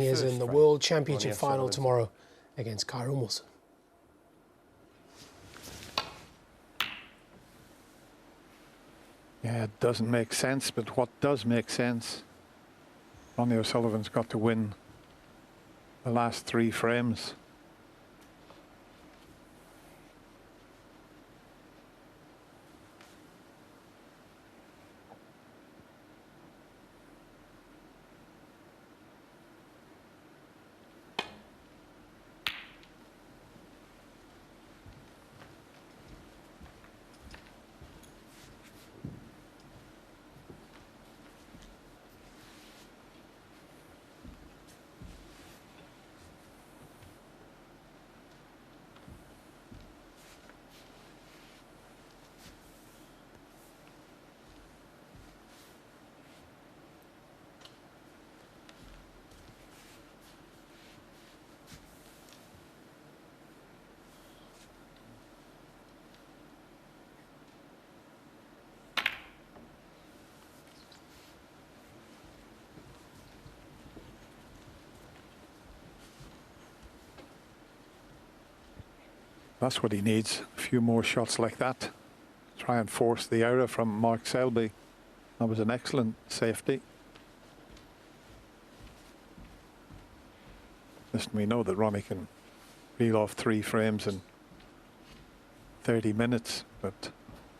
is in the World Championship final tomorrow against Kyrone Wilson. Yeah, it doesn't make sense, but what does make sense, Ronnie O'Sullivan's got to win the last 3 frames. That's what he needs, a few more shots like that. Try and force the error from Mark Selby. That was an excellent safety. Listen, we know that Ronnie can reel off 3 frames in 30 minutes, but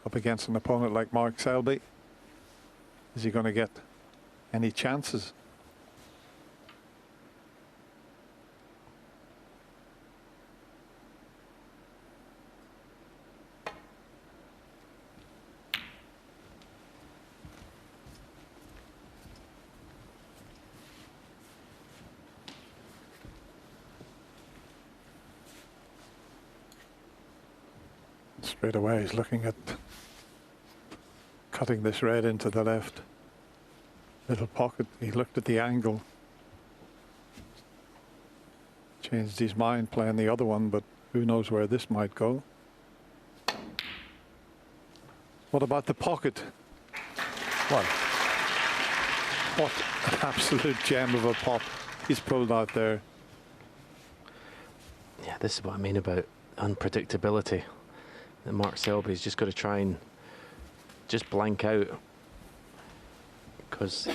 up against an opponent like Mark Selby, is he going to get any chances? Straight away he's looking at cutting this red into the left little pocket. He looked at the angle, changed his mind playing the other one, but who knows where this might go. What about the pocket? What an absolute gem of a pop he's pulled out there. Yeah, this is what I mean about unpredictability. And Mark Selby's just got to try and just blank out, because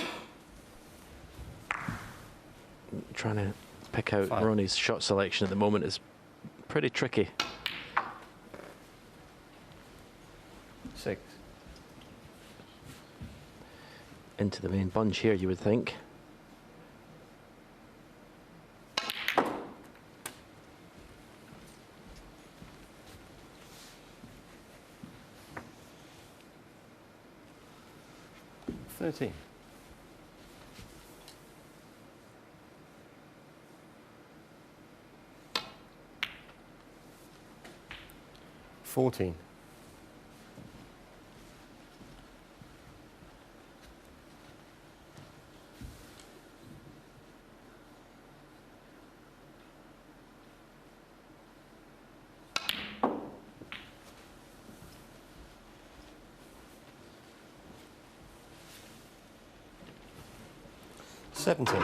trying to pick out Ronnie's shot selection at the moment is pretty tricky. 6. Into the main bunch here, you would think. $13. 14. 17.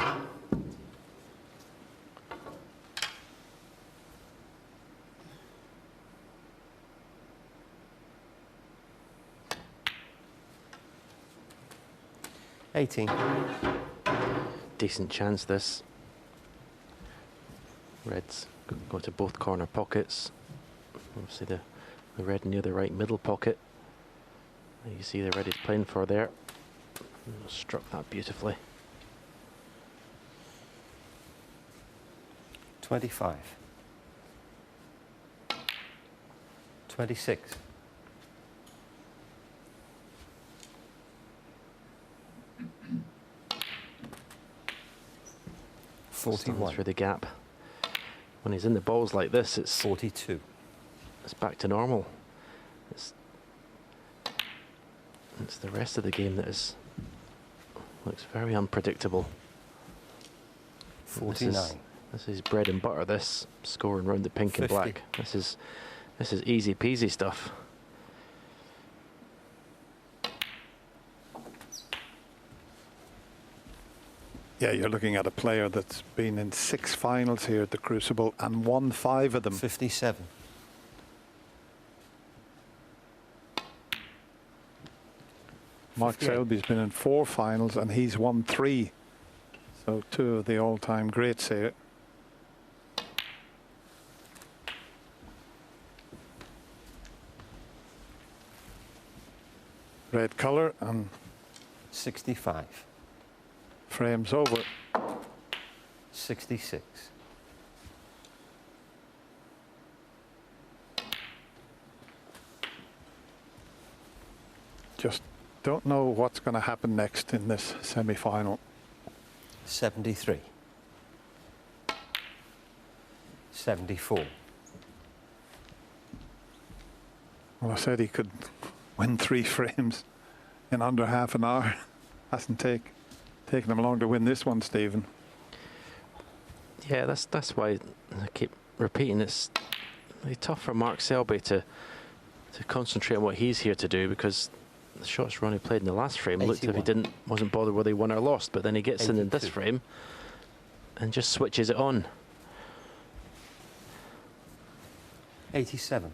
18. Decent chance this. Reds go to both corner pockets. Obviously the red near the right middle pocket. You see the red is playing for there. Struck that beautifully. 25. 26. 41. Through the gap. When he's in the balls like this, it's 42. It's back to normal. It's the rest of the game that looks very unpredictable. 49. This is bread and butter, this scoring round the pink 50. And black. This is easy peasy stuff. Yeah, you're looking at a player that's been in 6 finals here at the Crucible and won 5 of them. 57. Mark 58. Selby's been in 4 finals and he's won 3. So 2 of the all-time greats here. Red colour and 65. frames over. 66. Just don't know what's going to happen next in this semi-final. 73. 74. Well, I said he could win 3 frames in under half an hour. Hasn't taken him long to win this one, Stephen. Yeah, that's why I keep repeating it's really tough for Mark Selby to concentrate on what he's here to do, because the shots Ronnie played in the last frame looked as if he wasn't bothered whether he won or lost, but then he gets 82. in this frame and just switches it on. 87.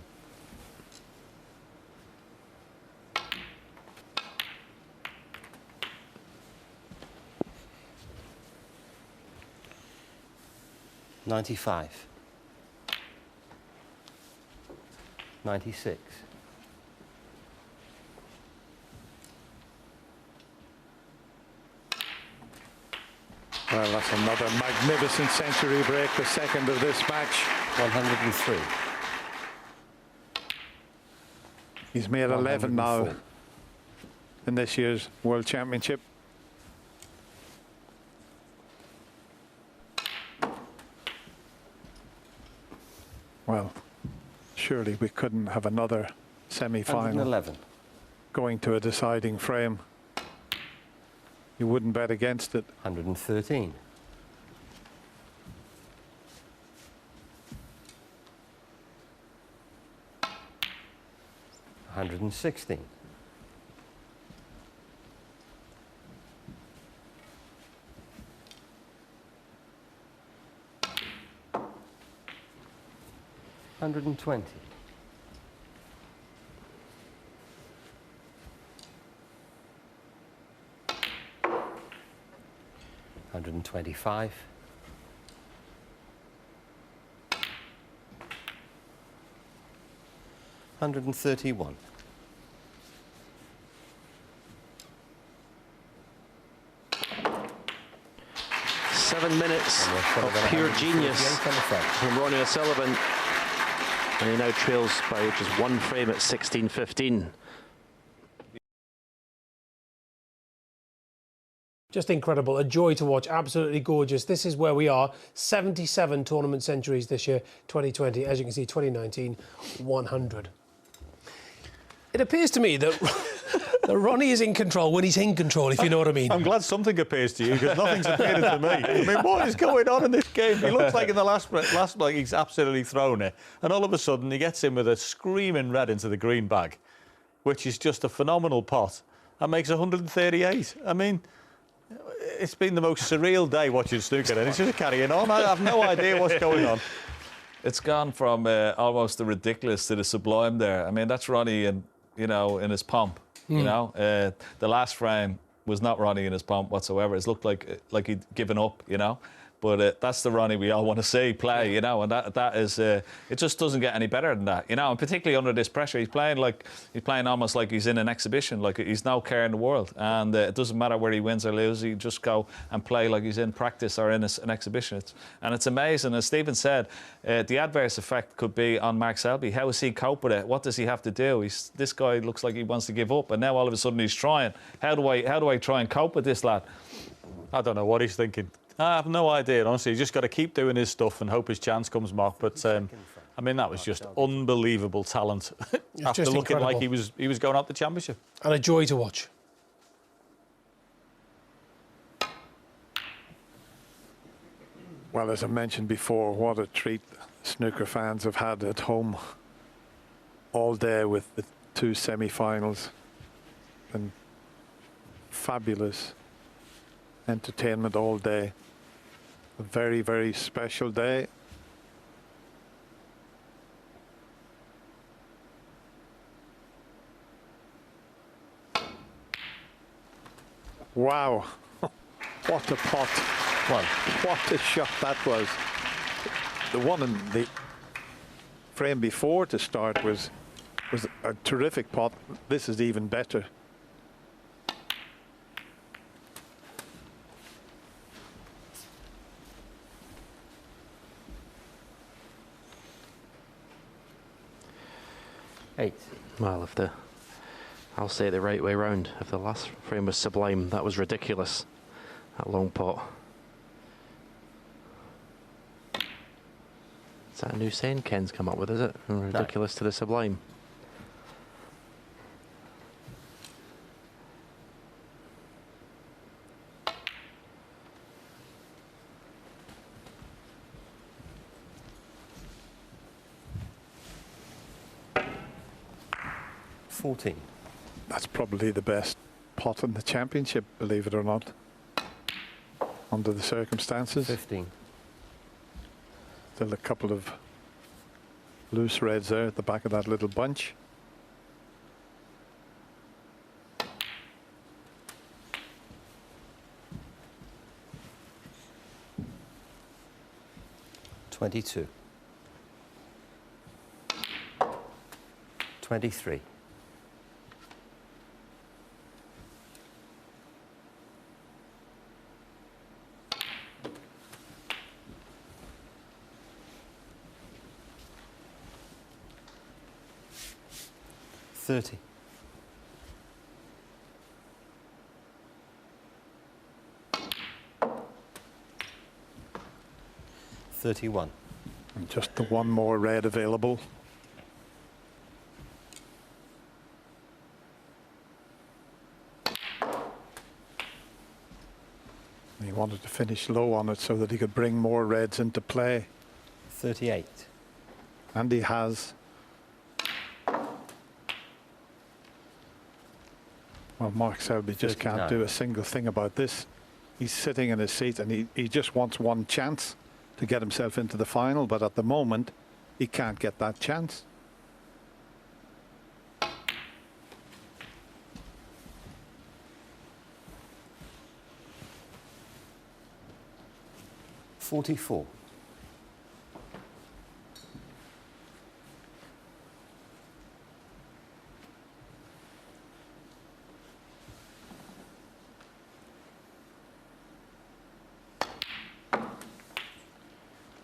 95. 96. Well, that's another magnificent century break, the second of this match. 103. He's made 11 now 104. in this year's World Championship. Well, surely we couldn't have another semi-final 111. going to a deciding frame. You wouldn't bet against it. 113. 116. 120. 125. 131. 7 minutes of pure genius from Ronnie O'Sullivan, and he now trails by just 1 frame at 16-15. Just incredible, a joy to watch, absolutely gorgeous. This is where we are, 77 tournament centuries this year, 2020, as you can see, 2019, 100. It appears to me that, that Ronnie is in control when he's in control, if you know what I mean. I'm glad something appears to you, because nothing's appeared to me. I mean, what is going on in this game? He looks like in the last like he's absolutely thrown it, and all of a sudden he gets in with a screaming red into the green bag, which is just a phenomenal pot, and makes 138. I mean, it's been the most surreal day watching snooker, and it's just carrying on. I have no idea what's going on. It's gone from almost the ridiculous to the sublime there. I mean, that's Ronnie, and in his pomp. You know, the last frame was not Ronnie in his pomp whatsoever. It looked like he'd given up. But that's the Ronnie we all want to see play, and that is it just doesn't get any better than that, and particularly under this pressure. He's playing almost like he's in an exhibition, like he's no care in the world, and it doesn't matter whether he wins or loses. He just go and play like he's in practice or in an exhibition. It's amazing. As Stephen said, the adverse effect could be on Mark Selby. How does he cope with it? What does he have to do? This guy looks like he wants to give up, and now all of a sudden he's trying. How do I try and cope with this lad? I don't know what he's thinking. I have no idea, honestly. He's just got to keep doing his stuff and hope his chance comes, Mark. But I mean, that was just unbelievable talent after looking like he was going out the championship. And a joy to watch. Well, as I mentioned before, what a treat snooker fans have had at home all day with the 2 semi-finals. And fabulous entertainment all day. A very, very special day. Wow, what a pot. What a shot that was. The one in the frame before to start was a terrific pot. This is even better. Eight. Well, I'll say it the right way round. If the last frame was sublime, that was ridiculous. That long pot. Is that a new saying Ken's come up with, is it? From ridiculous to the sublime. That's probably the best pot in the championship, believe it or not, under the circumstances. 15. Still a couple of loose reds there at the back of that little bunch. $22. 23. 30. 31. And just the one more red available. He wanted to finish low on it so that he could bring more reds into play. 38. And he has. Well, Mark Selby just can't do a single thing about this. He's sitting in his seat and he just wants one chance to get himself into the final, but at the moment he can't get that chance. $44.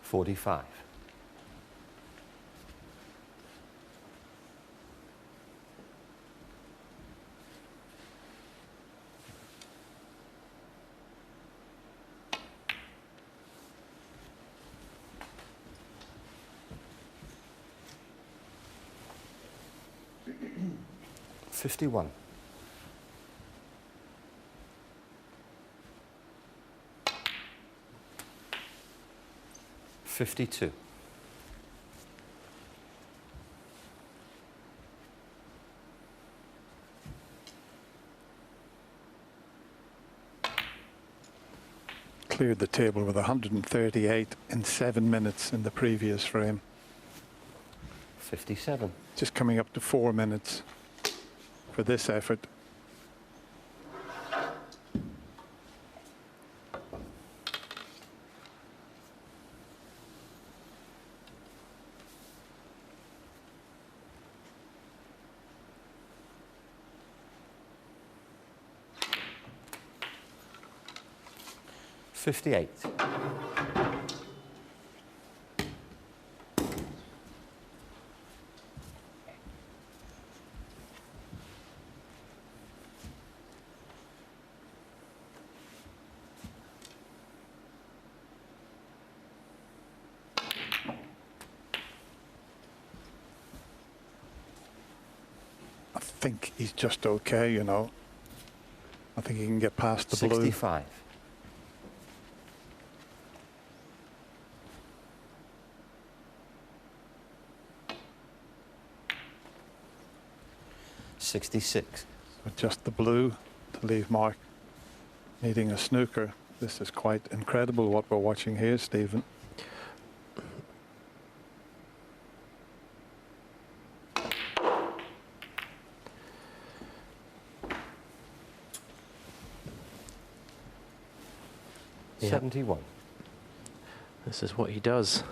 45. 51. 52. 'Cleared the table with 138 in 7 minutes in the previous frame. 57. Just coming up to 4 minutes for this effort. $58. I think he's just okay, you know. I think he can get past the blue. 65. 66. With just the blue to leave Mark needing a snooker. This is quite incredible what we're watching here, Stephen. Yeah. 71. This is what he does.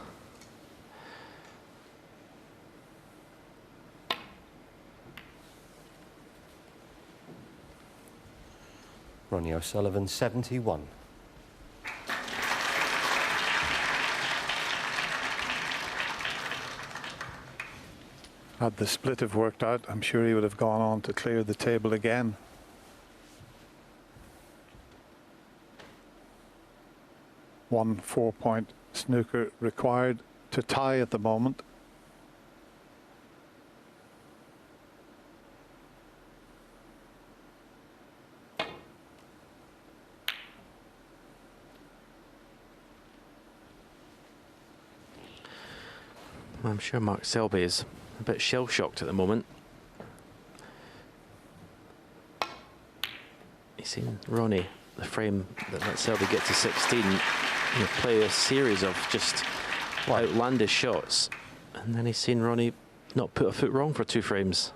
Ronnie O'Sullivan, 71. Had the split have worked out, I'm sure he would have gone on to clear the table again. One 4-point snooker required to tie at the moment. I'm sure Mark Selby is a bit shell-shocked at the moment. You've seen Ronnie, the frame that let Selby get to 16, play a series of just outlandish shots, and then he's seen Ronnie not put a foot wrong for 2 frames.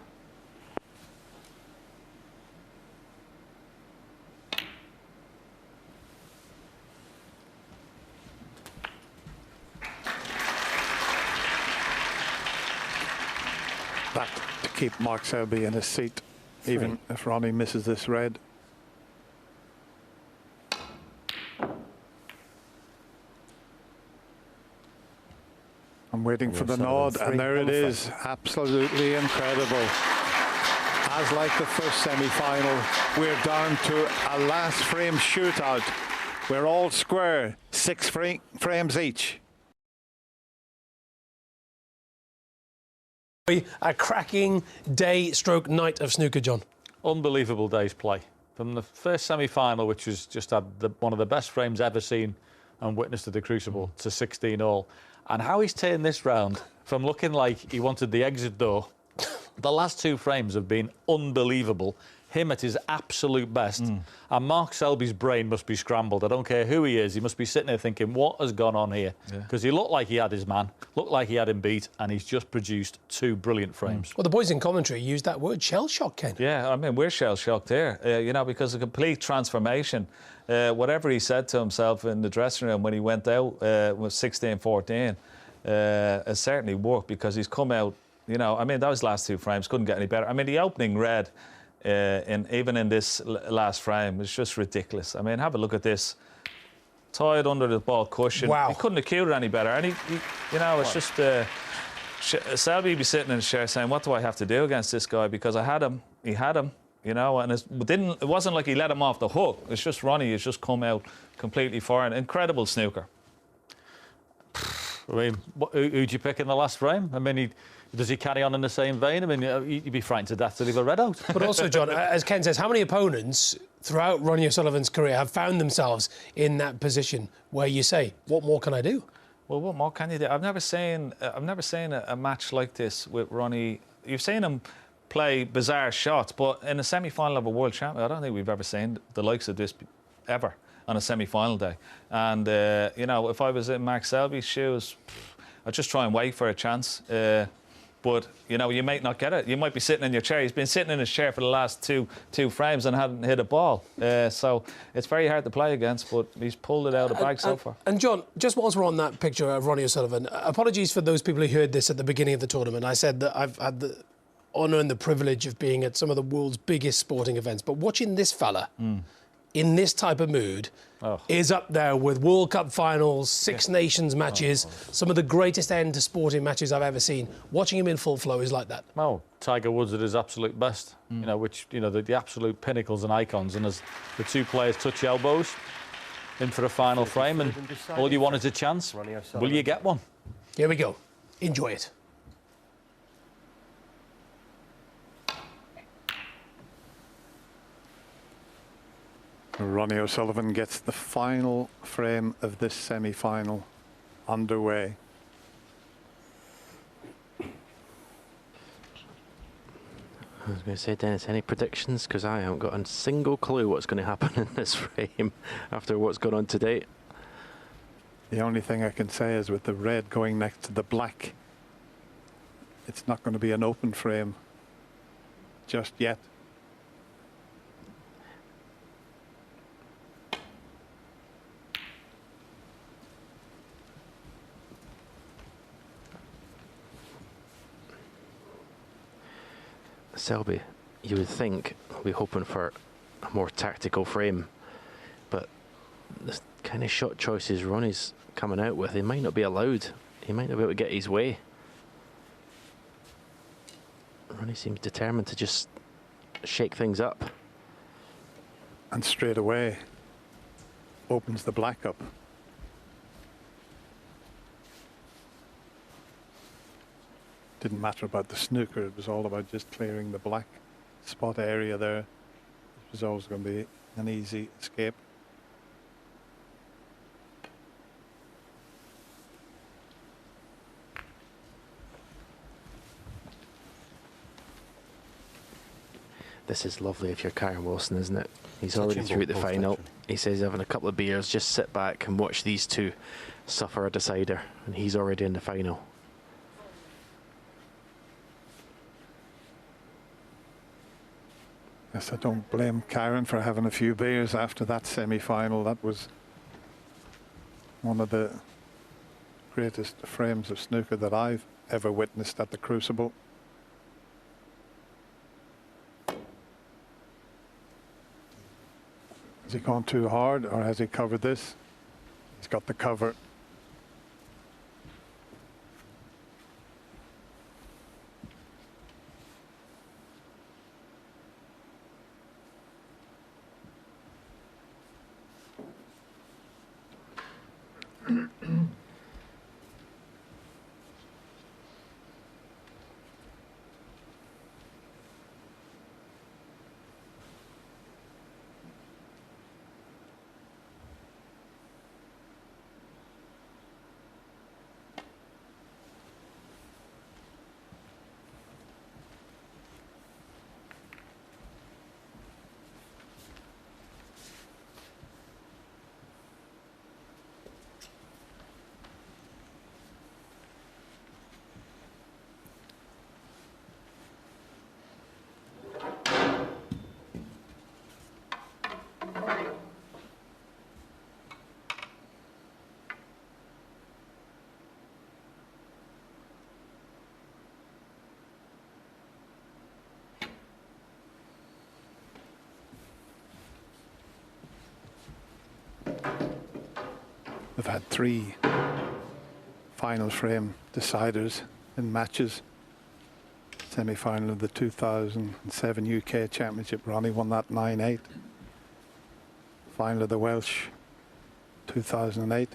That to keep Mark Selby in his seat, even if Ronnie misses this red. I'm waiting for the nod, and there it is. Absolutely incredible. As like the first semi-final, we're down to a last frame shootout. We're all square, 6 frames each. A cracking day stroke night of snooker, John. Unbelievable day's play. From the first semi-final, which was just had one of the best frames ever seen and witnessed at the Crucible, to 16 all. And how he's turned this round from looking like he wanted the exit door. The last 2 frames have been unbelievable. Him at his absolute best. And Mark Selby's brain must be scrambled. I don't care who he is. He must be sitting there thinking, what has gone on here? Because he looked like he had his man, looked like he had him beat, and he's just produced 2 brilliant frames. Well, the boys in commentary used that word, shell-shock, Ken. Yeah, I mean, we're shell-shocked here, because a complete transformation. Whatever he said to himself in the dressing room when he went out with 16-14 has certainly worked, because he's come out, those last 2 frames couldn't get any better. I mean, the opening red, even in this last frame, was just ridiculous. I mean, have a look at this. Tied under the ball cushion. Wow. He couldn't have cued it any better. And it's just... Selby would be sitting in his chair saying, what do I have to do against this guy? Because I had him. He had him. And it wasn't like he let him off the hook. It's just Ronnie has just come out completely foreign. Incredible snooker. I mean, who'd you pick in the last frame? I mean, does he carry on in the same vein? I mean, you'd be frightened to death to leave a red out. But also, John, as Ken says, how many opponents throughout Ronnie O'Sullivan's career have found themselves in that position where you say, what more can I do? Well, what more can you do? I've never seen a match like this with Ronnie. You've seen him play bizarre shots, but in a semi-final of a world champion, I don't think we've ever seen the likes of this ever on a semi-final day. And if I was in Mark Selby's shoes, I'd just try and wait for a chance. But you might not get it. You might be sitting in your chair. He's been sitting in his chair for the last two frames and hadn't hit a ball. So it's very hard to play against, but he's pulled it out of the bag so far. And John, just whilst we're on that picture of Ronnie O'Sullivan, apologies for those people who heard this at the beginning of the tournament. I said that I've had the honour and the privilege of being at some of the world's biggest sporting events, but watching this fella in this type of mood is up there with World Cup finals, Six Nations matches, some of the greatest end to sporting matches I've ever seen. Watching him in full flow is like that. Well, Tiger Woods at his absolute best, the absolute pinnacles and icons, and as the 2 players touch elbows in for a final frame, and all you want is a chance. Will you get one? Here we go. Enjoy it. Ronnie O'Sullivan gets the final frame of this semi-final underway. going to say, Dennis, any predictions? Because I haven't got a single clue what's going to happen in this frame after what's gone on today. The only thing I can say is with the red going next to the black, it's not going to be an open frame just yet. Selby, you would think we're hoping for a more tactical frame, but the kind of shot choices Ronnie's coming out with, he might not be allowed. He might not be able to get his way. Ronnie seems determined to just shake things up. And straight away opens the black up. Didn't matter about the snooker, it was all about just clearing the black spot area there. It was always going to be an easy escape. This is lovely if you're Karen Wilson, isn't it? He's Touch already and through go, the both final. touching. He says having a couple of beers, just sit back and watch these two suffer a decider, and he's already in the final. Yes, I don't blame Karen for having a few beers after that semi-final. That was one of the greatest frames of snooker that I've ever witnessed at the Crucible. Has he gone too hard, or has he covered this? He's got the cover. We've had 3 final frame deciders in matches. Semi-final of the 2007 UK Championship, Ronnie won that 9-8. Final of the Welsh 2008,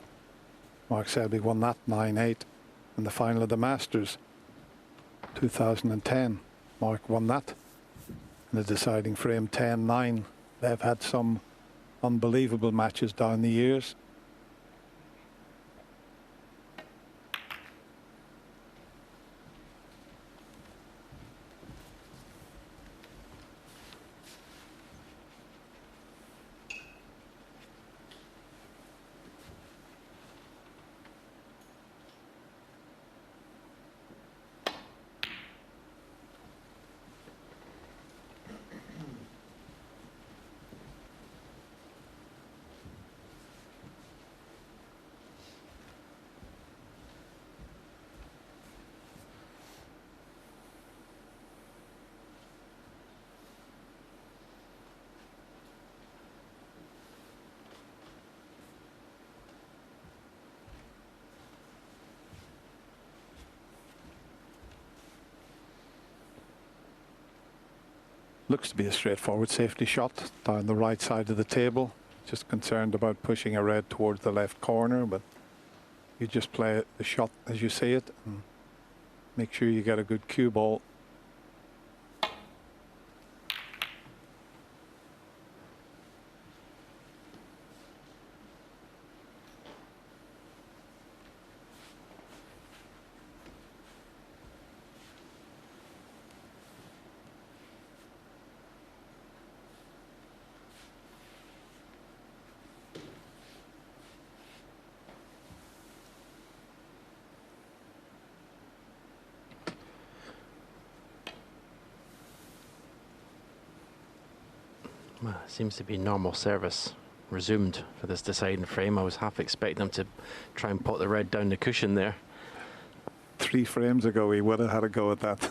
Mark Selby won that 9-8. And the final of the Masters 2010, Mark won that in the deciding frame 10-9. They've had some unbelievable matches down the years. Looks to be a straightforward safety shot down the right side of the table. Just concerned about pushing a red towards the left corner, but you just play the shot as you see it and make sure you get a good cue ball. Well, it seems to be normal service resumed for this deciding frame. I was half expecting him to try and pot the red down the cushion there. 3 frames ago, he would have had a go at that.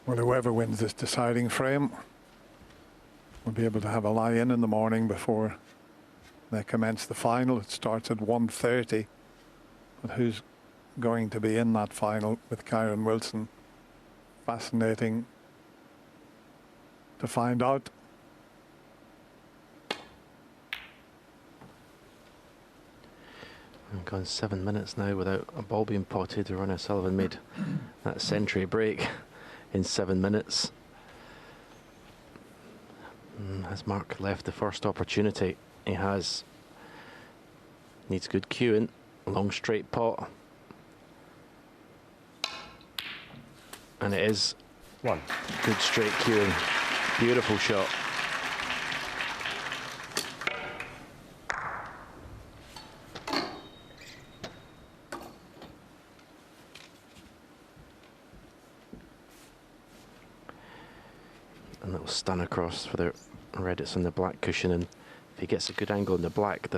Well, whoever wins this deciding frame will be able to have a lie-in in the morning before they commence the final. It starts at 1:30. But who's going to be in that final with Kyron Wilson? Fascinating to find out. We've gone 7 minutes now without a ball being potted. Ronnie O'Sullivan made that century break in 7 minutes. Has Mark left the first opportunity? He has. Needs good cueing. Long straight pot. And it is 1. good straight cueing. Beautiful shot. A little stun across for the red. It's on the black cushion, and if he gets a good angle in the black,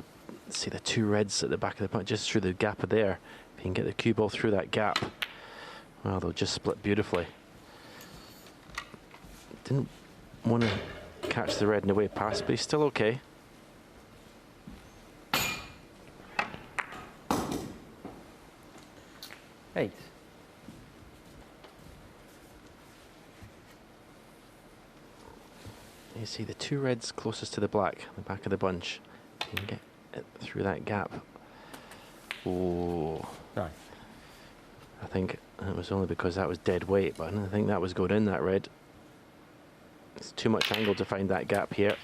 see the 2 reds at the back of the punt, just through the gap of there. If he can get the cue ball through that gap, well, they'll just split beautifully. Didn't want to catch the red in the way past, but he's still okay. Eight. You see the 2 reds closest to the black, the back of the bunch. You can get it through that gap. Oh, 9. I think it was only because that was dead weight, but I don't think that was going in, that red. It's too much angle to find that gap here.